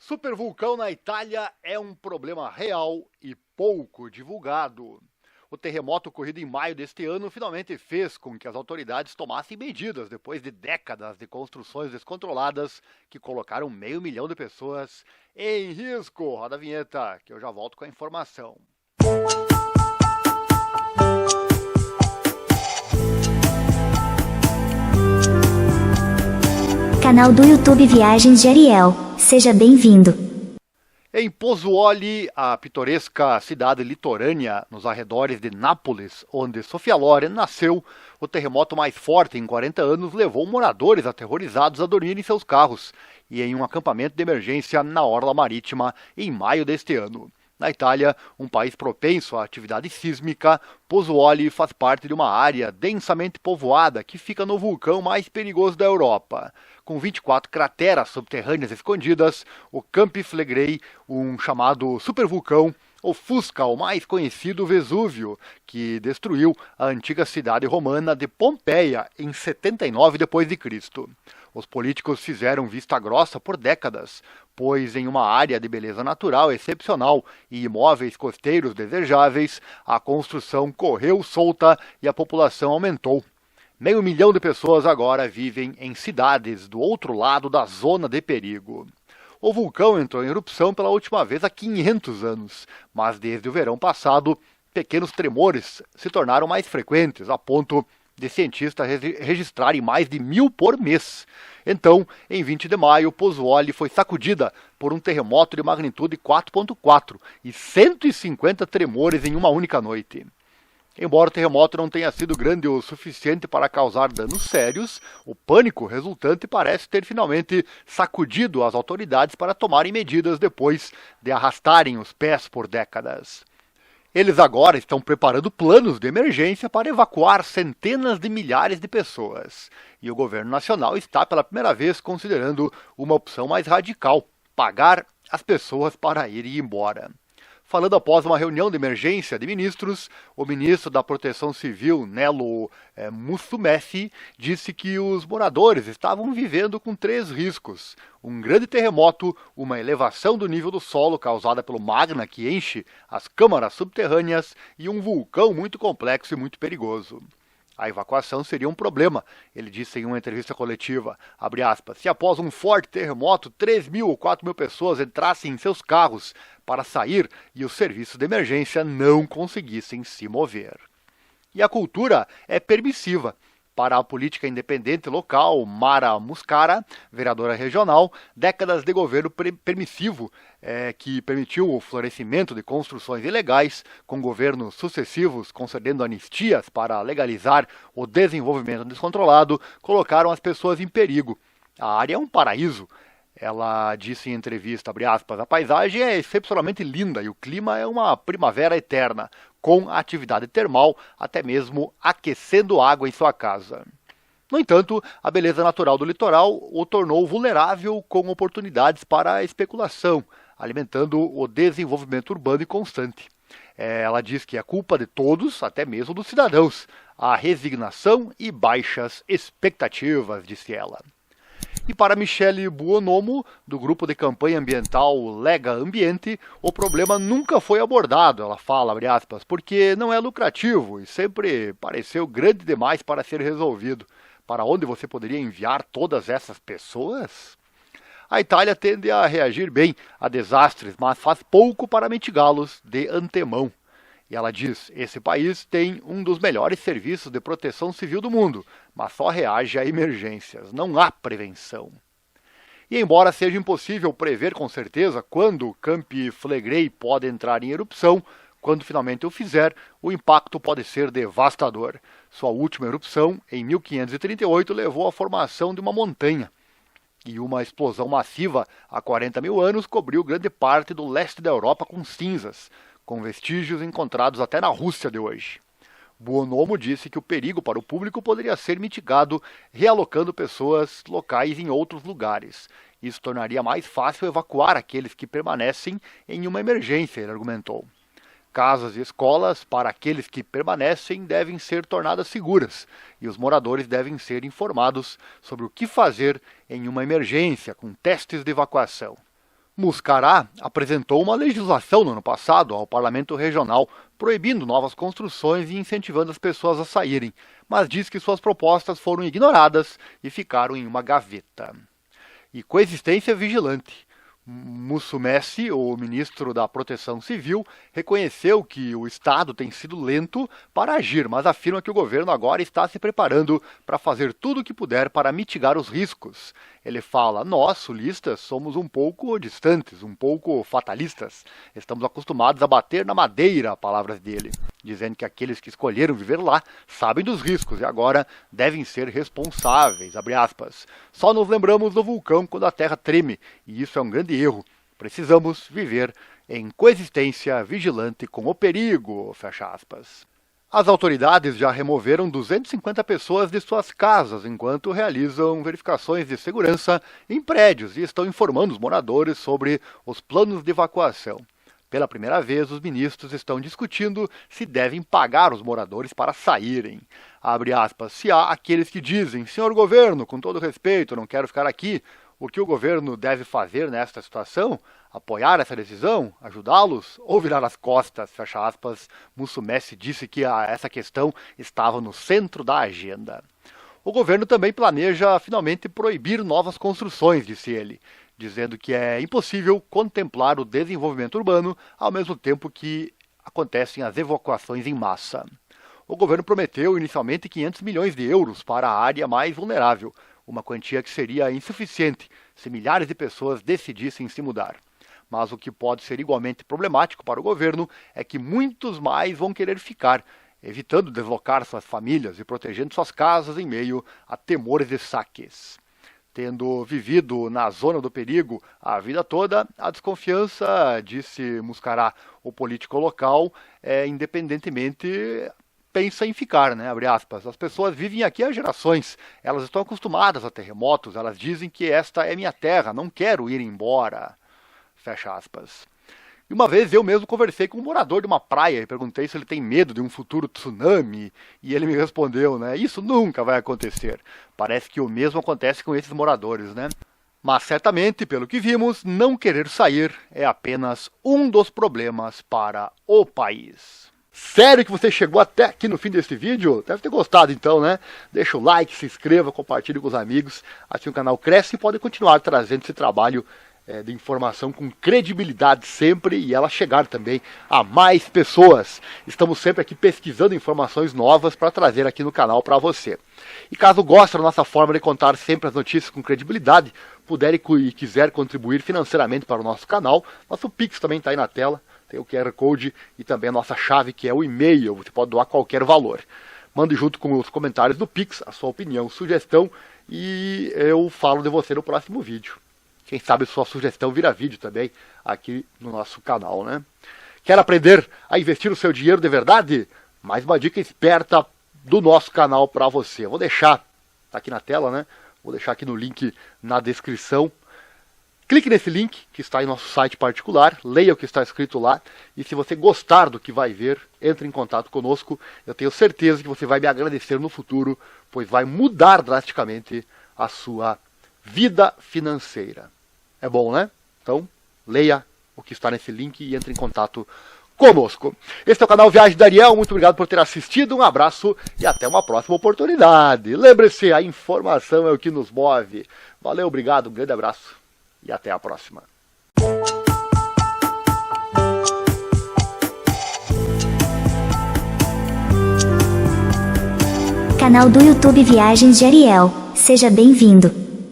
Supervulcão na Itália é um problema real e pouco divulgado. O terremoto ocorrido em maio deste ano finalmente fez com que as autoridades tomassem medidas depois de décadas de construções descontroladas que colocaram 500 mil de pessoas em risco. Roda a vinheta, que eu já volto com a informação. Canal do YouTube Viagens de Ariel. Seja bem-vindo. Em Pozzuoli, a pitoresca cidade litorânea nos arredores de Nápoles, onde Sofia Loren nasceu, o terremoto mais forte em 40 anos levou moradores aterrorizados a dormir em seus carros e em um acampamento de emergência na orla marítima em maio deste ano. Na Itália, um país propenso à atividade sísmica, Pozzuoli faz parte de uma área densamente povoada que fica no vulcão mais perigoso da Europa. Com 24 crateras subterrâneas escondidas, o Campi Flegrei, um chamado supervulcão, ofusca o mais conhecido Vesúvio, que destruiu a antiga cidade romana de Pompeia em 79 d.C. Os políticos fizeram vista grossa por décadas, pois em uma área de beleza natural excepcional e imóveis costeiros desejáveis, a construção correu solta e a população aumentou. 500 mil de pessoas agora vivem em cidades do outro lado da zona de perigo. O vulcão entrou em erupção pela última vez há 500 anos, mas desde o verão passado, pequenos tremores se tornaram mais frequentes, a ponto de cientistas registrarem mais de 1.000 por mês. Então, em 20 de maio, Pozzuoli foi sacudida por um terremoto de magnitude 4.4 e 150 tremores em uma única noite. Embora o terremoto não tenha sido grande o suficiente para causar danos sérios, o pânico resultante parece ter finalmente sacudido as autoridades para tomarem medidas depois de arrastarem os pés por décadas. Eles agora estão preparando planos de emergência para evacuar centenas de milhares de pessoas. E o governo nacional está pela primeira vez considerando uma opção mais radical: pagar as pessoas para irem embora. Falando após uma reunião de emergência de ministros, o ministro da Proteção Civil, Nello Musumeci, disse que os moradores estavam vivendo com 3 riscos: um grande terremoto, uma elevação do nível do solo causada pelo magma que enche as câmaras subterrâneas e um vulcão muito complexo e muito perigoso. A evacuação seria um problema, ele disse em uma entrevista coletiva, abre aspas, se após um forte terremoto 3.000 ou 4.000 pessoas entrassem em seus carros para sair e os serviços de emergência não conseguissem se mover. E a cultura é permissiva. Para a política independente local, Mara Muscara, vereadora regional, décadas de governo permissivo que permitiu o florescimento de construções ilegais, com governos sucessivos concedendo anistias para legalizar o desenvolvimento descontrolado, colocaram as pessoas em perigo. A área é um paraíso. Ela disse em entrevista, abre aspas, a paisagem é excepcionalmente linda e o clima é uma primavera eterna, com atividade termal, até mesmo aquecendo água em sua casa. No entanto, a beleza natural do litoral o tornou vulnerável com oportunidades para a especulação, alimentando o desenvolvimento urbano e constante. Ela diz que é culpa de todos, até mesmo dos cidadãos, a resignação e baixas expectativas, disse ela. E para Michele Buonomo, do grupo de campanha ambiental Lega Ambiente, o problema nunca foi abordado, ela fala, abre aspas, porque não é lucrativo e sempre pareceu grande demais para ser resolvido. Para onde você poderia enviar todas essas pessoas? A Itália tende a reagir bem a desastres, mas faz pouco para mitigá-los de antemão. E ela diz, esse país tem um dos melhores serviços de proteção civil do mundo, mas só reage a emergências, não há prevenção. E embora seja impossível prever com certeza quando o Campi Flegrei pode entrar em erupção, quando finalmente o fizer, o impacto pode ser devastador. Sua última erupção, em 1538, levou à formação de uma montanha. E uma explosão massiva há 40 mil anos cobriu grande parte do leste da Europa com cinzas, com vestígios encontrados até na Rússia de hoje. Buonomo disse que o perigo para o público poderia ser mitigado realocando pessoas locais em outros lugares. Isso tornaria mais fácil evacuar aqueles que permanecem em uma emergência, ele argumentou. Casas e escolas para aqueles que permanecem devem ser tornadas seguras e os moradores devem ser informados sobre o que fazer em uma emergência com testes de evacuação. Muscará apresentou uma legislação no ano passado ao Parlamento Regional, proibindo novas construções e incentivando as pessoas a saírem, mas diz que suas propostas foram ignoradas e ficaram em uma gaveta. E coexistência vigilante. Musumeci, o ministro da Proteção Civil, reconheceu que o Estado tem sido lento para agir, mas afirma que o governo agora está se preparando para fazer tudo o que puder para mitigar os riscos. Ele fala: nós, sulistas, somos um pouco distantes, um pouco fatalistas. Estamos acostumados a bater na madeira, palavras dele, dizendo que aqueles que escolheram viver lá sabem dos riscos e agora devem ser responsáveis, abre aspas. Só nos lembramos do vulcão quando a terra treme, e isso é um grande erro. Precisamos viver em coexistência vigilante com o perigo, fecha aspas. As autoridades já removeram 250 pessoas de suas casas enquanto realizam verificações de segurança em prédios e estão informando os moradores sobre os planos de evacuação. Pela primeira vez, os ministros estão discutindo se devem pagar os moradores para saírem. Abre aspas, se há aqueles que dizem: senhor governo, com todo respeito, não quero ficar aqui. O que o governo deve fazer nesta situação? Apoiar essa decisão? Ajudá-los? Ou virar as costas? Fecha aspas. Musumeci disse que essa questão estava no centro da agenda. O governo também planeja finalmente proibir novas construções, disse ele, dizendo que é impossível contemplar o desenvolvimento urbano ao mesmo tempo que acontecem as evacuações em massa. O governo prometeu inicialmente 500 milhões de euros para a área mais vulnerável, uma quantia que seria insuficiente se milhares de pessoas decidissem se mudar. Mas o que pode ser igualmente problemático para o governo é que muitos mais vão querer ficar, evitando deslocar suas famílias e protegendo suas casas em meio a temores de saques. Tendo vivido na zona do perigo a vida toda, a desconfiança, disse Muscará, o político local, independentemente pensa em ficar, né? Abre aspas. As pessoas vivem aqui há gerações, elas estão acostumadas a terremotos, elas dizem que esta é minha terra, não quero ir embora. Fecha aspas. E uma vez eu mesmo conversei com um morador de uma praia e perguntei se ele tem medo de um futuro tsunami, e ele me respondeu, né? Isso nunca vai acontecer. Parece que o mesmo acontece com esses moradores, né? Mas certamente, pelo que vimos, não querer sair é apenas um dos problemas para o país. Sério que você chegou até aqui no fim desse vídeo? Deve ter gostado então, né? Deixa o like, se inscreva, compartilhe com os amigos. Assim o canal cresce e pode continuar trazendo esse trabalho de informação com credibilidade sempre e ela chegar também a mais pessoas. Estamos sempre aqui pesquisando informações novas para trazer aqui no canal para você. E caso goste da nossa forma de contar sempre as notícias com credibilidade, puder e quiser contribuir financeiramente para o nosso canal, nosso Pix também está aí na tela. Tem o QR Code e também a nossa chave, que é o e-mail. Você pode doar qualquer valor. Mande junto com os comentários do Pix a sua opinião, sugestão, e eu falo de você no próximo vídeo. Quem sabe sua sugestão vira vídeo também aqui no nosso canal, né? Quer aprender a investir o seu dinheiro de verdade? Mais uma dica esperta do nosso canal para você. Vou deixar, tá aqui na tela, né? Vou deixar aqui no link na descrição. Clique nesse link que está em nosso site particular, leia o que está escrito lá, e se você gostar do que vai ver, entre em contato conosco. Eu tenho certeza que você vai me agradecer no futuro, pois vai mudar drasticamente a sua vida financeira. É bom, né? Então, leia o que está nesse link e entre em contato conosco. Esse é o canal Viagem da Ariel, muito obrigado por ter assistido, um abraço e até uma próxima oportunidade. Lembre-se, a informação é o que nos move. Valeu, obrigado, um grande abraço. E até a próxima. Canal do YouTube Viagens de Ariel. Seja bem-vindo.